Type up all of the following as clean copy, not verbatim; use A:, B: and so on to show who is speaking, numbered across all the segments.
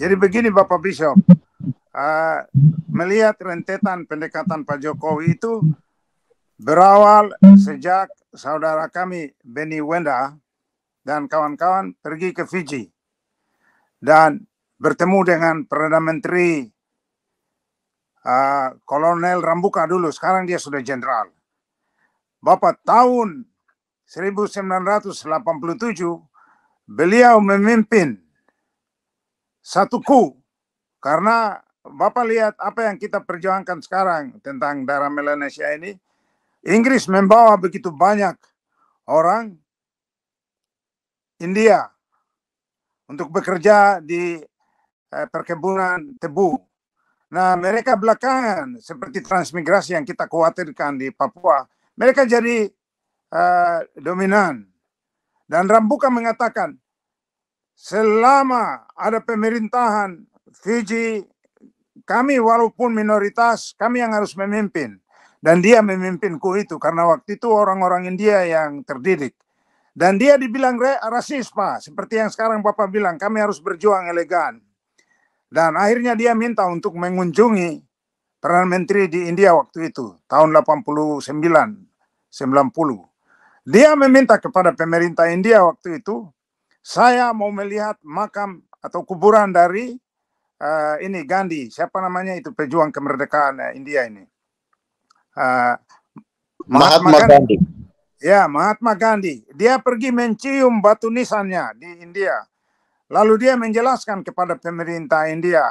A: Jadi begini Bapak Bishop, melihat rentetan pendekatan Pak Jokowi itu berawal sejak saudara kami Benny Wenda dan kawan-kawan pergi ke Fiji dan bertemu dengan Perdana Menteri Kolonel Rambuka dulu, sekarang dia sudah jenderal. Bapak, tahun 1987 beliau memimpin satu coup, karena Bapak lihat apa yang kita perjuangkan sekarang tentang darah Melanesia ini. Inggris membawa begitu banyak orang India untuk bekerja di perkebunan tebu. Nah, mereka belakangan seperti transmigrasi yang kita khawatirkan di Papua, mereka jadi dominan. Dan Rambuka mengatakan, selama ada pemerintahan Fiji, kami walaupun minoritas, kami yang harus memimpin. Dan dia memimpinku itu, karena waktu itu orang-orang India yang terdidik. Dan dia dibilang rasis, Pak. Seperti yang sekarang Bapak bilang, kami harus berjuang elegan. Dan akhirnya dia minta untuk mengunjungi Perdana Menteri di India waktu itu, tahun 89, 90. Dia meminta kepada pemerintah India waktu itu, saya mau melihat makam atau kuburan dari ini Gandhi, siapa namanya itu pejuang kemerdekaan India ini,
B: Mahatma Gandhi.
A: Ya, Mahatma Gandhi. Dia pergi mencium batu nisannya di India. Lalu dia menjelaskan kepada pemerintah India,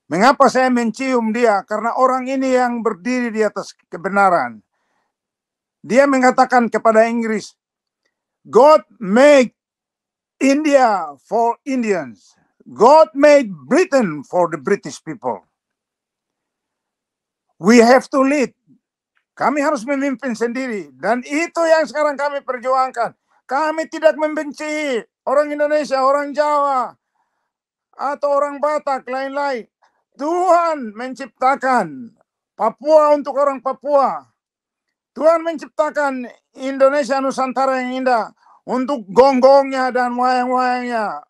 A: mengapa saya mencium dia? Karena orang ini yang berdiri di atas kebenaran. Dia mengatakan kepada Inggris, God made India for Indians. God made Britain for the British people. We have to lead. Kami harus memimpin sendiri. Dan itu yang sekarang kami perjuangkan. Kami tidak membenci orang Indonesia, orang Jawa, atau orang Batak, lain-lain. Tuhan menciptakan Papua untuk orang Papua. Tuhan menciptakan Indonesia Nusantara yang indah untuk gonggongnya dan wayang-wayangnya.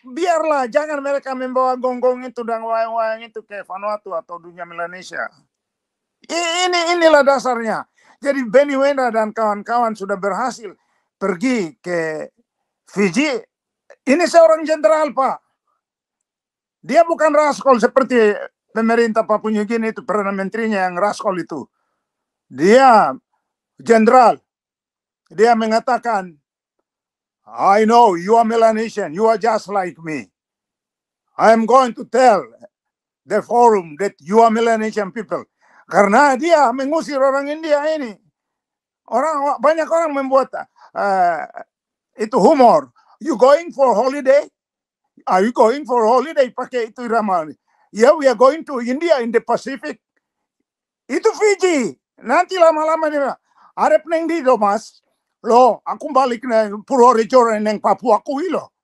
A: Biarlah, jangan mereka membawa gonggong itu dan wayang-wayang itu ke Vanuatu atau dunia Melanesia. Inilah dasarnya. Jadi Benny Wenda dan kawan-kawan sudah berhasil pergi ke Fiji. Ini seorang jenderal, Pak. Dia bukan raskol seperti pemerintah Papua New Guinea itu, Perdana Menterinya yang raskol itu. Dia jenderal. Dia mengatakan, I know you are Melanesian, you are just like me. I am going to tell the forum that you are Melanesian people. Karena dia mengusir orang India ini. Banyak orang membuat itu humor. You going for holiday? Are you going for holiday? Pakai itu irama. Yeah, we are going to India in the Pacific. Itu Fiji. Nanti lama-lama dia arep neng di do mas. Lo, aku balik neng Purworejo neng Papua aku lo.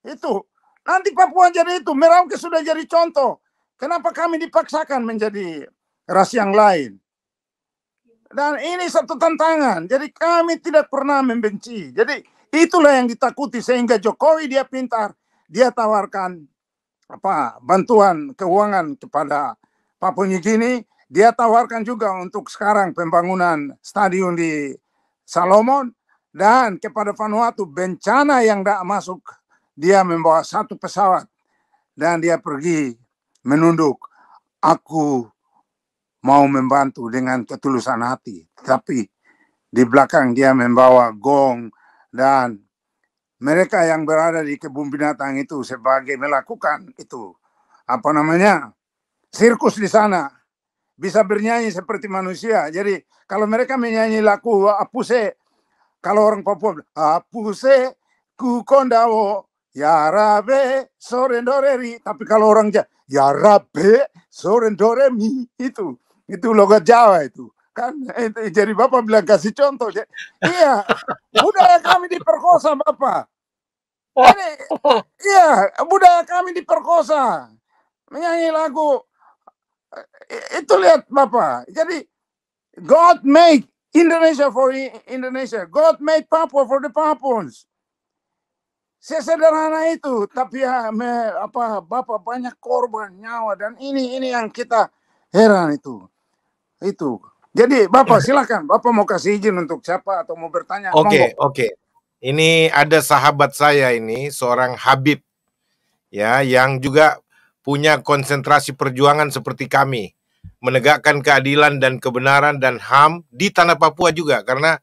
A: Itu. Nanti Papua jadi itu. Merauke sudah jadi contoh. Kenapa kami dipaksakan menjadi ras yang lain? Dan ini satu tantangan. Jadi kami tidak pernah membenci. Jadi itulah yang ditakuti sehingga Jokowi dia pintar. Dia tawarkan bantuan keuangan kepada Papua New Guinea. Dia tawarkan juga untuk sekarang pembangunan stadion di Salomon. Dan kepada Vanuatu bencana yang tidak masuk. Dia membawa satu pesawat. Dan dia pergi menunduk. Aku mau membantu dengan ketulusan hati. Tapi di belakang dia membawa gong. Dan mereka yang berada di kebun binatang itu sebagai melakukan itu. Sirkus di sana. Bisa bernyanyi seperti manusia. Jadi kalau mereka menyanyi lagu Apuse, kalau orang Papua, Apuse ku kondawo, ya rabe sorendoreri. Tapi kalau orang Jawa, ya rabe sorendoremi. Itu logat Jawa itu. Kan jadi Bapak bilang kasih contoh. Iya, budaya kami diperkosa Bapak. Iya, budaya kami diperkosa. Menyanyi lagu. Itu lihat Bapak. Jadi God made Indonesia for Indonesia. God made Papua for the Papuans. Sesederhana itu, tapi ya Bapak banyak korban nyawa dan ini yang kita heran itu. Jadi Bapak silakan, Bapak mau kasih izin untuk siapa atau mau bertanya?
B: Oke. Ini ada sahabat saya ini, seorang Habib ya, yang juga punya konsentrasi perjuangan seperti kami, menegakkan keadilan dan kebenaran dan HAM di tanah Papua juga, karena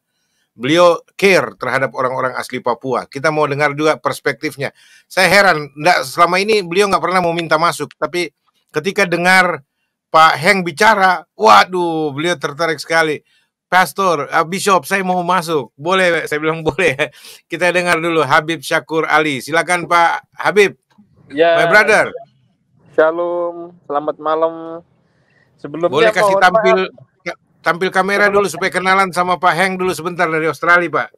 B: beliau care terhadap orang-orang asli Papua. Kita mau dengar juga perspektifnya. Saya heran, selama ini beliau nggak pernah mau minta masuk, tapi ketika dengar Pak Heng bicara, waduh, beliau tertarik sekali. Pastor, Bishop, saya mau masuk. Boleh, saya bilang boleh. Kita dengar dulu Habib Syakur Ali. Silakan Pak Habib.
C: Ya,
B: My brother.
C: Shalom, selamat malam. Sebelumnya
B: boleh kasih tampil kamera dulu supaya kenalan sama Pak Heng dulu sebentar dari Australia, Pak.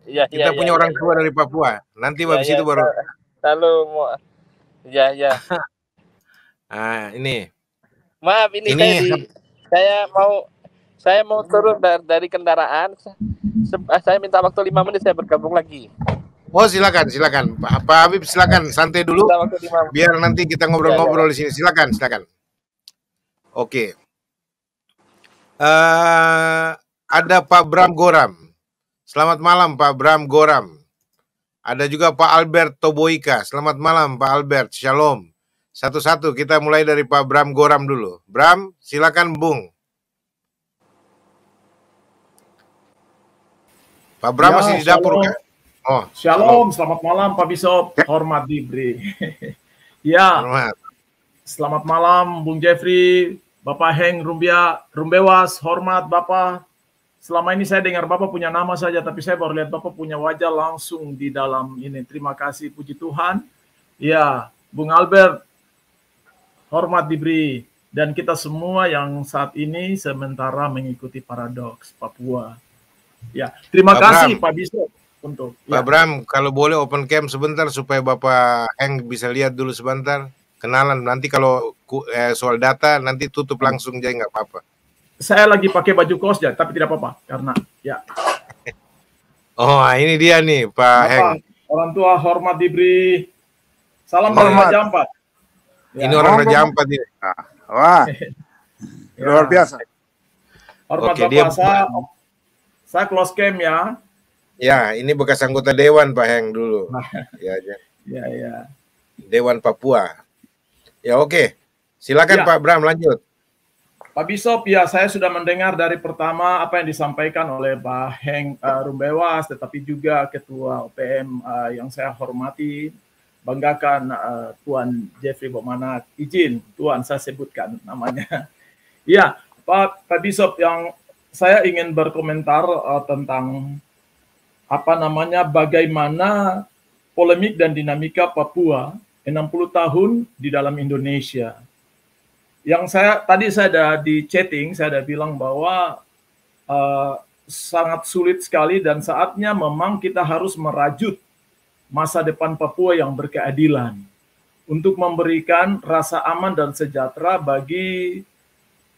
C: Ya,
B: kita punya orang tua dari Papua. Nanti habis itu baru.
C: Halo, ya.
B: Ini.
C: Maaf, ini saya mau turun dari kendaraan. Saya minta waktu 5 menit, saya bergabung lagi.
B: Oh, silakan. Pak Habib silakan, santai dulu. Biar nanti kita ngobrol-ngobrol di sini. Silakan. Oke. Ada Pak Bram Goram. Selamat malam Pak Bram Goram. Ada juga Pak Albert Toboika. Selamat malam Pak Albert. Shalom. Satu-satu kita mulai dari Pak Bram Goram dulu. Bram, silakan Bung. Pak Bram masih di dapur kan?
D: Oh, shalom. Selamat malam Pak Bishop. Hormat diberi. Ya. Hormat. Selamat malam Bung Jeffrey, Bapak Heng Rumbewas. Hormat Bapak. Selama ini saya dengar Bapak punya nama saja, tapi saya baru lihat Bapak punya wajah langsung di dalam ini. Terima kasih, puji Tuhan. Ya, Bung Albert, hormat diberi. Dan kita semua yang saat ini sementara mengikuti Paradoks Papua. Ya, terima kasih Pak Bishop untuk.
B: Pak Bram, kalau boleh open cam sebentar supaya Bapak Heng bisa lihat dulu sebentar. Kenalan, nanti kalau soal data nanti tutup langsung jadi nggak apa-apa.
D: Saya lagi pakai baju kos ya, tapi tidak apa-apa karena ya.
B: Oh, ini dia nih Pak Heng.
D: Orang tua hormat diberi. Salam dari Raja Ampat.
B: Ini orang Raja Ampat ini.
A: Wah, luar biasa.
D: Hormat Bapak, saya close cam ya.
B: Ya, ini bekas anggota Dewan Pak Heng dulu. Ya. Dewan Papua. Ya oke. Silakan Pak Bram lanjut.
D: Pak Bishop, ya saya sudah mendengar dari pertama apa yang disampaikan oleh Pak Heng Rumbewas, tetapi juga Ketua OPM yang saya hormati, banggakan Tuan Jeffrey Bomanak. Izin Tuan saya sebutkan namanya. Ya, Pak Bishop, yang saya ingin berkomentar tentang bagaimana polemik dan dinamika Papua 60 tahun di dalam Indonesia. Yang tadi saya ada di chatting, saya ada bilang bahwa sangat sulit sekali dan saatnya memang kita harus merajut masa depan Papua yang berkeadilan untuk memberikan rasa aman dan sejahtera bagi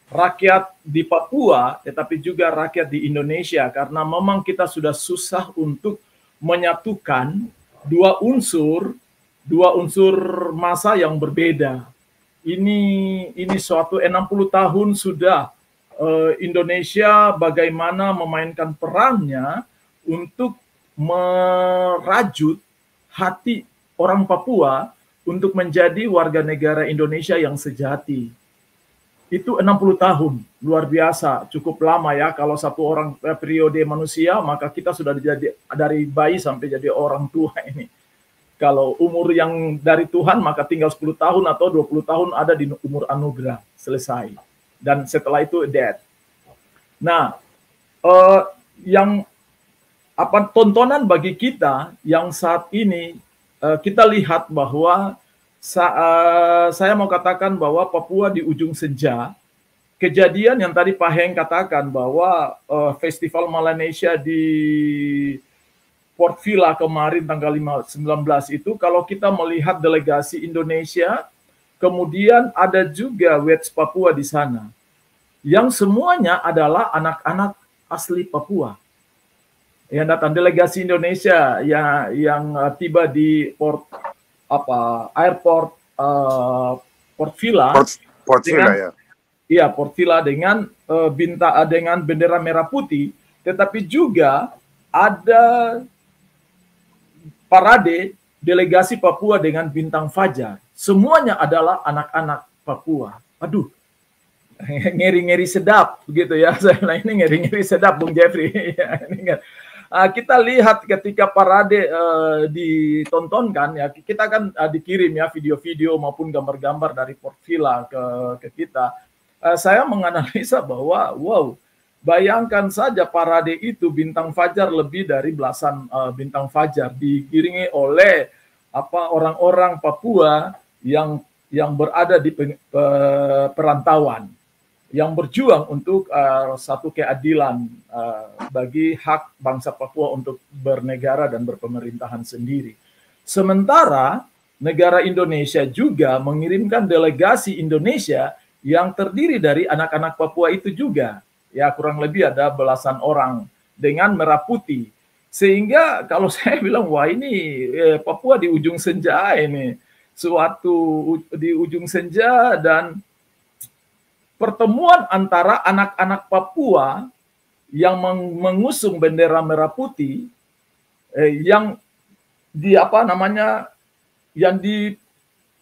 D: rakyat di Papua, tetapi juga rakyat di Indonesia, karena memang kita sudah susah untuk menyatukan dua unsur masa yang berbeda. Ini suatu 60 tahun sudah Indonesia bagaimana memainkan perannya untuk merajut hati orang Papua untuk menjadi warga negara Indonesia yang sejati. Itu 60 tahun, luar biasa, cukup lama ya. Kalau satu orang periode manusia, maka kita sudah jadi dari bayi sampai jadi orang tua ini. Kalau umur yang dari Tuhan, maka tinggal 10 tahun atau 20 tahun ada di umur anugerah, selesai. Dan setelah itu death. Nah, tontonan bagi kita yang saat ini, kita lihat bahwa saya mau katakan bahwa Papua di ujung senja, kejadian yang tadi Pak Heng katakan bahwa Festival Melanesia di Port Vila kemarin tanggal 19 itu, kalau kita melihat delegasi Indonesia, kemudian ada juga Wets Papua di sana, yang semuanya adalah anak-anak asli Papua. yang datang delegasi Indonesia yang tiba di airport Port Vila
A: Port Vila ya.
D: Iya, Port Vila dengan dengan bendera merah putih, tetapi juga ada parade delegasi Papua dengan bintang fajar. Semuanya adalah anak-anak Papua. Aduh, ngeri-ngeri sedap begitu ya. Saya bilang ini ngeri-ngeri sedap, Bung Jeffrey. Kita lihat ketika parade ditontonkan ya, kita kan dikirim ya video-video maupun gambar-gambar dari Port Vila ke kita. Saya menganalisa bahwa wow, bayangkan saja parade itu bintang fajar lebih dari belasan bintang fajar diiringi oleh orang-orang Papua yang berada di perantauan, yang berjuang untuk satu keadilan bagi hak bangsa Papua untuk bernegara dan berpemerintahan sendiri. Sementara negara Indonesia juga mengirimkan delegasi Indonesia yang terdiri dari anak-anak Papua itu juga. Ya, kurang lebih ada belasan orang dengan merah putih. Sehingga kalau saya bilang, wah ini Papua di ujung senja ini. Suatu di ujung senja dan pertemuan antara anak-anak Papua yang mengusung bendera merah putih yang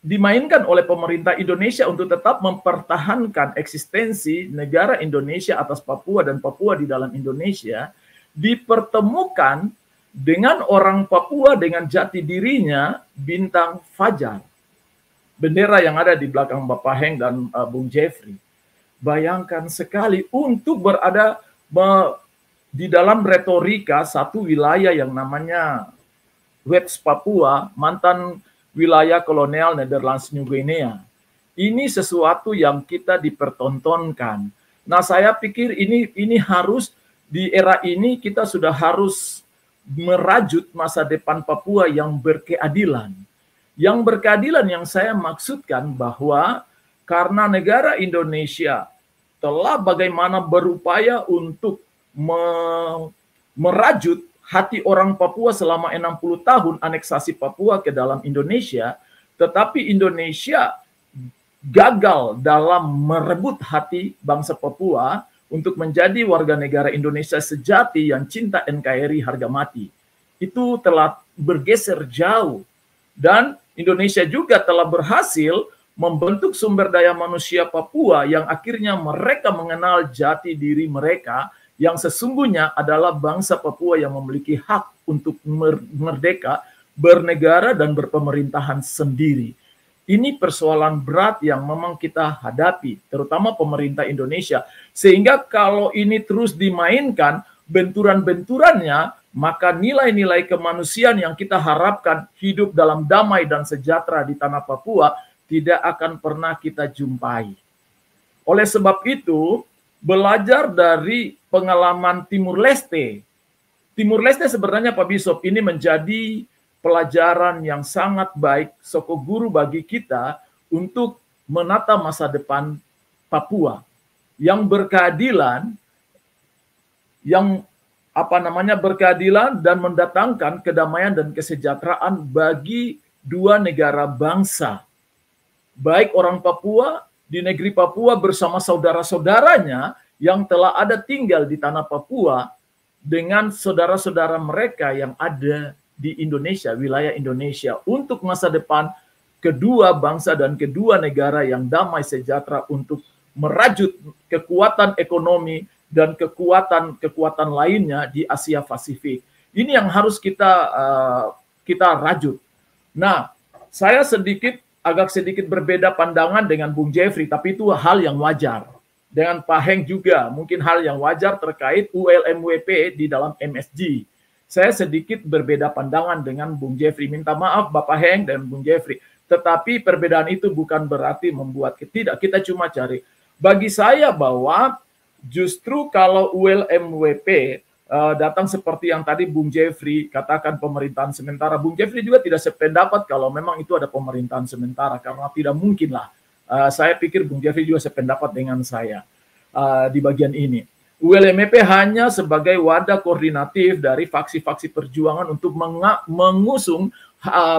D: dimainkan oleh pemerintah Indonesia untuk tetap mempertahankan eksistensi negara Indonesia atas Papua dan Papua di dalam Indonesia, dipertemukan dengan orang Papua dengan jati dirinya bintang fajar. Bendera yang ada di belakang Bapak Heng dan Bung Jeffrey. Bayangkan sekali untuk berada di dalam retorika satu wilayah yang namanya West Papua, mantan wilayah kolonial Netherlands New Guinea. Ini sesuatu yang kita dipertontonkan. Nah, saya pikir ini harus di era ini kita sudah harus merajut masa depan Papua yang berkeadilan. Yang berkeadilan yang saya maksudkan bahwa karena negara Indonesia telah bagaimana berupaya untuk merajut hati orang Papua selama 60 tahun aneksasi Papua ke dalam Indonesia, tetapi Indonesia gagal dalam merebut hati bangsa Papua untuk menjadi warga negara Indonesia sejati yang cinta NKRI harga mati. Itu telah bergeser jauh. Dan Indonesia juga telah berhasil membentuk sumber daya manusia Papua yang akhirnya mereka mengenal jati diri mereka yang sesungguhnya adalah bangsa Papua yang memiliki hak untuk merdeka, bernegara, dan berpemerintahan sendiri. Ini persoalan berat yang memang kita hadapi, terutama pemerintah Indonesia. Sehingga kalau ini terus dimainkan, benturan-benturannya, maka nilai-nilai kemanusiaan yang kita harapkan hidup dalam damai dan sejahtera di tanah Papua tidak akan pernah kita jumpai. Oleh sebab itu, belajar dari pengalaman Timur Leste. Timur Leste sebenarnya Pak Bishop ini menjadi pelajaran yang sangat baik, sokoguru bagi kita untuk menata masa depan Papua yang berkeadilan, yang berkeadilan dan mendatangkan kedamaian dan kesejahteraan bagi dua negara bangsa. Baik orang Papua di negeri Papua bersama saudara-saudaranya yang telah ada tinggal di tanah Papua dengan saudara-saudara mereka yang ada di Indonesia, wilayah Indonesia, untuk masa depan kedua bangsa dan kedua negara yang damai sejahtera untuk merajut kekuatan ekonomi dan kekuatan lainnya di Asia Pasifik. Ini yang harus kita rajut. Nah, saya agak sedikit berbeda pandangan dengan Bung Jeffrey, tapi itu hal yang wajar. Dengan Pak Heng juga, mungkin hal yang wajar terkait ULMWP di dalam MSG. Saya sedikit berbeda pandangan dengan Bung Jeffrey. Minta maaf Bapak Heng dan Bung Jeffrey. Tetapi perbedaan itu bukan berarti membuat kita cuma cari. Bagi saya bahwa justru kalau ULMWP datang seperti yang tadi Bung Jeffrey katakan pemerintahan sementara. Bung Jeffrey juga tidak sependapat kalau memang itu ada pemerintahan sementara, karena tidak mungkin lah. Saya pikir Bung Jeffrey juga sependapat dengan saya di bagian ini. ULMP hanya sebagai wadah koordinatif dari faksi-faksi perjuangan untuk mengusung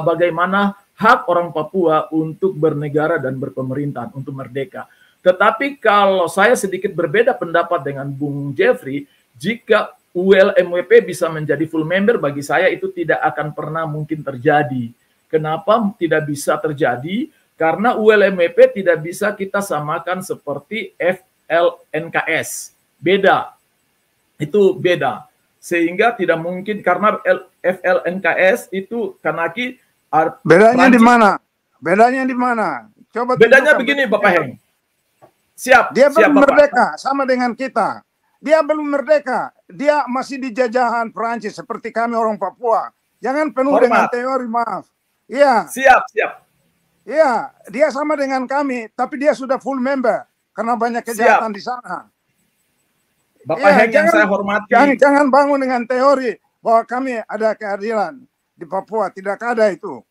D: bagaimana hak orang Papua untuk bernegara dan berpemerintahan, untuk merdeka. Tetapi kalau saya sedikit berbeda pendapat dengan Bung Jeffrey, jika ULMWP bisa menjadi full member, bagi saya itu tidak akan pernah mungkin terjadi. Kenapa tidak bisa terjadi? Karena ULMWP tidak bisa kita samakan seperti FLNKS. Beda. Itu beda. Sehingga tidak mungkin, karena FLNKS itu Kanaki.
A: Bedanya di mana? Bedanya di mana? Coba
D: bedanya begini, Bapak Heng. Siap.
A: Dia
D: siap,
A: belum
D: Bapak.
A: merdeka sama dengan kita. Dia belum merdeka. Dia masih di jajahan Perancis seperti kami orang Papua. Jangan penuh dengan teori, maaf. Iya.
D: Siap, siap.
A: Iya, dia sama dengan kami, tapi dia sudah full member karena banyak kejahatan di sana.
D: Bapak Heng yang saya hormati.
A: Jangan bangun dengan teori bahwa kami ada keadilan di Papua, tidak ada itu.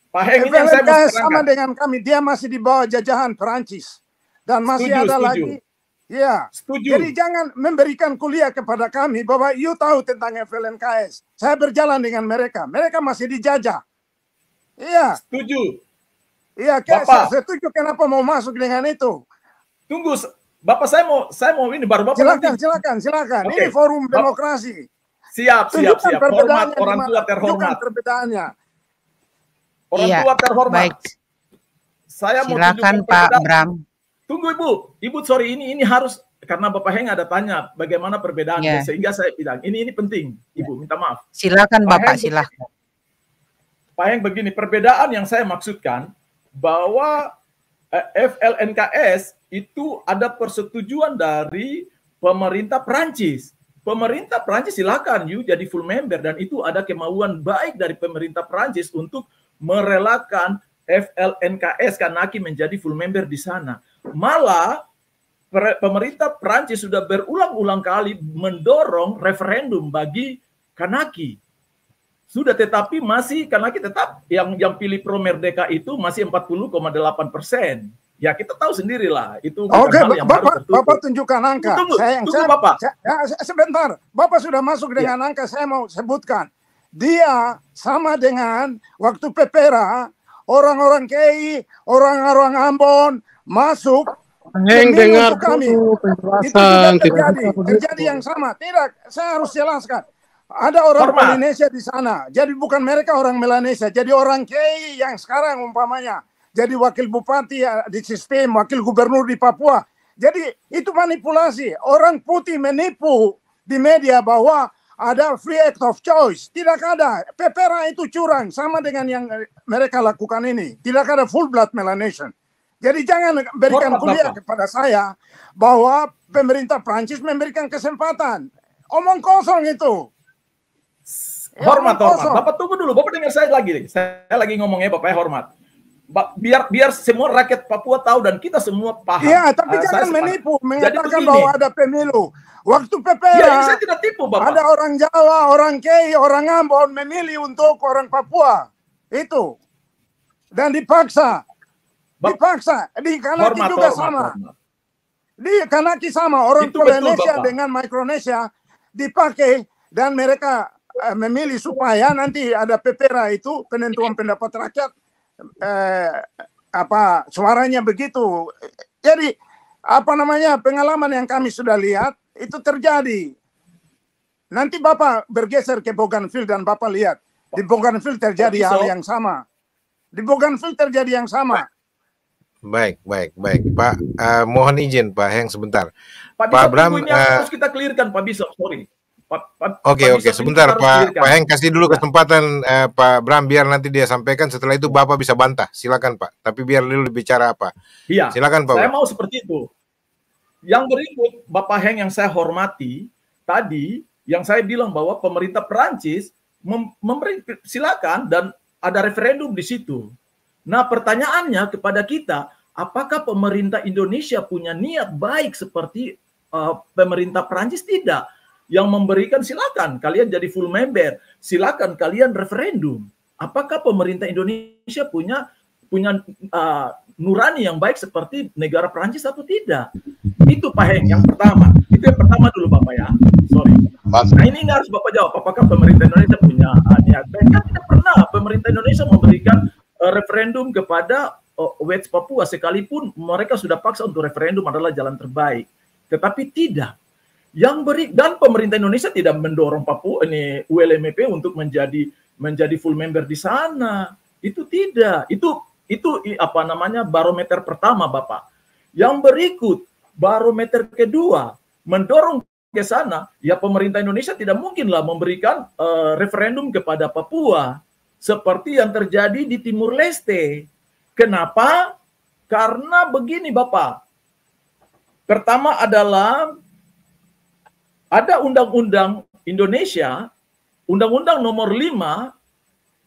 D: Pak Heng ini yang saya mau
A: sama dengan kami, dia masih di bawah jajahan Perancis dan masih ada lagi. Ya, jadi jangan memberikan kuliah kepada kami bahwa you tahu tentang FLNKS. Saya berjalan dengan mereka, mereka masih dijajah. Iya.
D: Setuju.
A: Iya, saya setuju. Kenapa mau masuk dengan itu?
D: Tunggu, Bapak, saya mau ini baru Bapak.
A: Silakan. Okay. Ini forum demokrasi.
D: Siap. Hormat orang tua terhormat.
A: Perbedaannya.
D: Orang tua terhormat.
E: Baik.
D: Saya
E: silakan Pak Bram.
D: Tunggu Ibu, sorry, ini harus, karena Bapak Heng ada tanya bagaimana perbedaannya, sehingga saya bilang ini penting. Ibu, minta maaf.
E: Silakan Bapak, silakan.
D: Pak Heng, begini, perbedaan yang saya maksudkan bahwa FLNKS itu ada persetujuan dari pemerintah Perancis. Pemerintah Perancis silakan jadi full member, dan itu ada kemauan baik dari pemerintah Perancis untuk merelakan FLNKS Kanaki menjadi full member di sana. Malah pemerintah Perancis sudah berulang-ulang kali mendorong referendum bagi Kanaki. Sudah, tetapi masih Kanaki tetap yang pilih pro merdeka itu masih 40,8%. Ya kita tahu sendirilah itu.
A: Oke, Bapak tunjukkan angka.
D: Tunggu Bapak.
A: Sebentar, Bapak sudah masuk dengan angka, saya mau sebutkan. Dia sama dengan waktu Pepera, orang-orang KI, orang-orang Ambon masuk.
F: Dengar
A: kami. Itu juga terjadi yang sama. Tidak, saya harus jelaskan. Ada orang Melanesia di sana. Jadi bukan mereka orang Melanesia. Jadi orang KI yang sekarang umpamanya jadi wakil bupati di sistem, wakil gubernur di Papua. Jadi itu manipulasi. Orang putih menipu di media bahwa ada free act of choice. Tidak ada. Pepera itu curang. Sama dengan yang mereka lakukan ini. Tidak ada full blood Melanesian. Jadi jangan berikan kuliah kepada saya bahwa pemerintah Prancis memberikan kesempatan. Omong kosong itu.
D: Hormat. Bapak tunggu dulu. Bapak dengar saya lagi. Saya lagi ngomongnya, Bapak hormat. Biar semua rakyat Papua tahu dan kita semua paham.
A: Iya, tapi jangan menipu, mengatakan bahwa ada pemilu. Waktu Pepera,
D: saya tidak tipu, Bapak.
A: Ada orang Jawa, orang KI, orang Ambon memilih untuk orang Papua. Itu. Dan dipaksa. Di Kanaki juga sama. Di Kanaki sama. Orang Polynesia dengan Micronesia dipakai dan mereka memilih supaya nanti ada Pepera itu penentuan pendapat rakyat suaranya begitu. Jadi pengalaman yang kami sudah lihat itu terjadi. Nanti Bapak bergeser ke Bougainville dan Bapak lihat di Bougainville terjadi hal yang sama. Di Bougainville terjadi yang sama.
B: Baik. Pak, mohon izin Pak Heng sebentar.
D: Pak Bram, ini harus kita clearkan Pak Bishop, sorry.
B: Oke, sebentar Pak Heng, kasih dulu kesempatan Pak Bram biar nanti dia sampaikan, setelah itu Bapak bisa bantah. Silakan Pak, tapi biar dulu bicara apa.
D: Iya,
B: silakan Pak.
D: Saya mau seperti itu. Yang berikut Bapak Heng yang saya hormati, tadi yang saya bilang bahwa pemerintah Perancis memberi silakan dan ada referendum di situ. Nah, pertanyaannya kepada kita, apakah pemerintah Indonesia punya niat baik seperti pemerintah Perancis? Tidak. Yang memberikan silakan kalian jadi full member, silakan kalian referendum. Apakah pemerintah Indonesia punya nurani yang baik seperti negara Perancis atau tidak? Itu Pak Heng yang pertama. Itu yang pertama dulu Bapak ya. Sorry. Nah ini harus Bapak jawab. Apakah pemerintah Indonesia punya niat? Kan tidak pernah pemerintah Indonesia memberikan referendum kepada West Papua, sekalipun mereka sudah paksa untuk referendum adalah jalan terbaik. Tetapi tidak. Dan pemerintah Indonesia tidak mendorong Papua ini ULMP untuk menjadi full member di sana. Itu tidak. Itu apa namanya barometer pertama Bapak. Yang berikut barometer kedua mendorong ke sana, ya pemerintah Indonesia tidak mungkinlah memberikan referendum kepada Papua seperti yang terjadi di Timur Leste. Kenapa? Karena begini Bapak. Pertama adalah ada undang-undang Indonesia, Undang-Undang nomor 5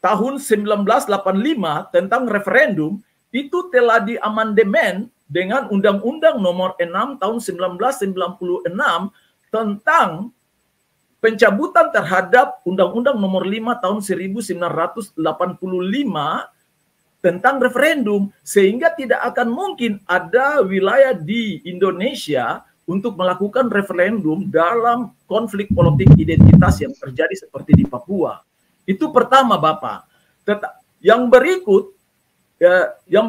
D: tahun 1985 tentang referendum, itu telah diamandemen dengan Undang-Undang nomor 6 tahun 1996 tentang pencabutan terhadap Undang-Undang nomor 5 tahun 1985 tentang referendum, sehingga tidak akan mungkin ada wilayah di Indonesia untuk melakukan referendum dalam konflik politik identitas yang terjadi seperti di Papua. Itu pertama Bapak. Yang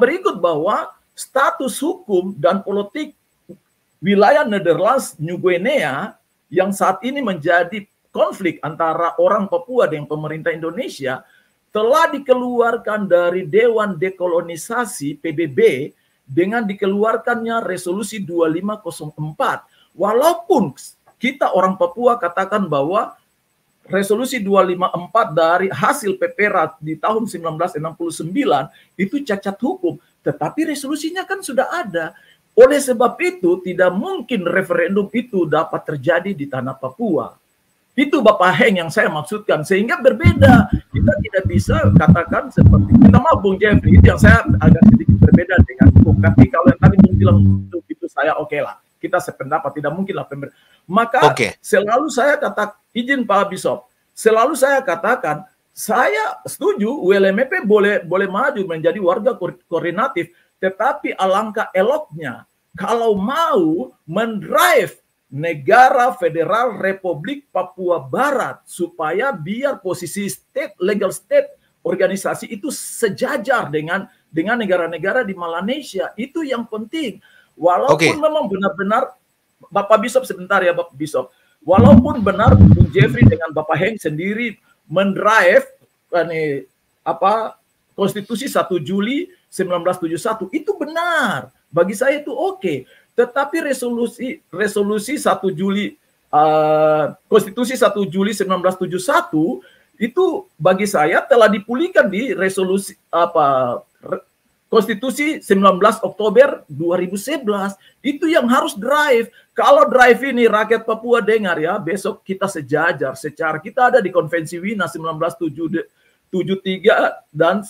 D: berikut bahwa status hukum dan politik wilayah Netherlands New Guinea yang saat ini menjadi konflik antara orang Papua dengan pemerintah Indonesia telah dikeluarkan dari Dewan Dekolonisasi PBB dengan dikeluarkannya resolusi 2504. Walaupun kita orang Papua katakan bahwa resolusi 254 dari hasil PPRA di tahun 1969 itu cacat hukum, tetapi resolusinya kan sudah ada. Oleh sebab itu tidak mungkin referendum itu dapat terjadi di tanah Papua. Itu Bapak Heng yang saya maksudkan, sehingga berbeda. Kita tidak bisa katakan seperti, minta maaf Bung Jeffrey, itu yang saya agak sedikit berbeda dengan Bung. Tapi kalau yang tadi Bung bilang itu saya oke lah. Kita sependapat, tidak mungkin lah pemerintah. Maka selalu saya katakan, izin Pak Bishop, selalu saya katakan, saya setuju ULMP boleh maju menjadi warga koordinatif, tetapi alangkah eloknya kalau mau mendrive Negara Federal Republik Papua Barat supaya biar posisi legal state organisasi itu sejajar dengan negara-negara di Melanesia. Itu yang penting. Walaupun memang benar-benar Bapak Bishop sebentar ya Bapak Bishop. Walaupun benar Bung Jeffrey dengan Bapak Heng sendiri mendrive Konstitusi 1 Juli 1971 itu benar. Bagi saya itu oke. Tetapi resolusi 1 Juli Konstitusi 1 Juli 1971 itu bagi saya telah dipulihkan di resolusi Konstitusi 19 Oktober 2011. Itu yang harus drive. Kalau drive ini rakyat Papua dengar ya, besok kita sejajar secara kita ada di Konvensi Wina 1973 dan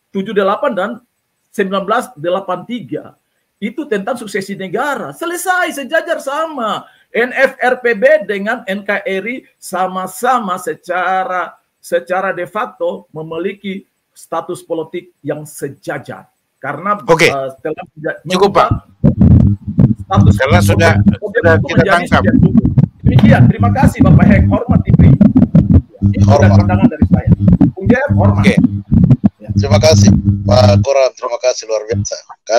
D: 78 dan 1983. Itu tentang suksesi negara. Selesai, sejajar sama. NFRPB dengan NKRI sama-sama secara de facto memiliki status politik yang sejajar. Karena setelah
B: cukup Pak.
D: Status
B: karena sudah kita tangkap.
D: Demikian, terima kasih Bapak Heng, hormat diberi. Ini sudah pandangan dari saya. Bung Jeff, hormat.
F: Terima kasih Pak Koran, terima kasih luar biasa.